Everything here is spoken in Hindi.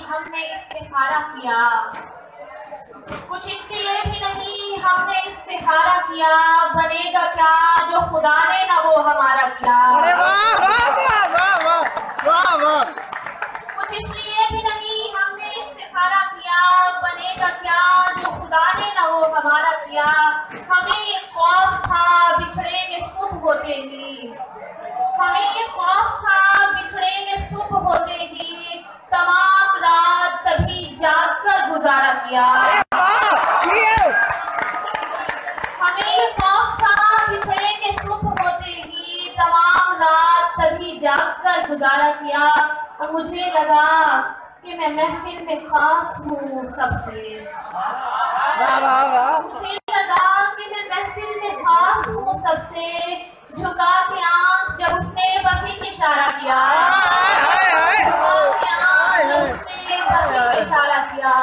हमने इस्तिखारा किया, कुछ इसलिए भी नहीं हमने इस्तिखारा किया, बनेगा क्या जो खुदा ने ना वो हमारा किया। अरे वाह वाह वाह वाह वाह वाह वाह। कुछ इसलिए भी नहीं हमने इस्तिखारा किया, बनेगा क्या जो खुदा ने ना वो हमारा किया। हमें ये खौफ था बिछड़ेंगे सुबह होते ही, हमें ये खौफ था बिछड़ेंगे सुबह होते ही, तमाम रात तभी जाग कर गुजारा किया। हमें ये खौफ था बिछड़ेंगे सुबह होते ही, तमाम रात तभी जाग कर गुजारा किया। और मुझे लगा कि मैं महफिल में खास हूँ सबसे, मुझे लगा कि मैं महफिल में खास हूँ सबसे, झुका के आंख जब उसने बस एक इशारा किया, झुका के आंख जब उसने बस एक इशारा किया।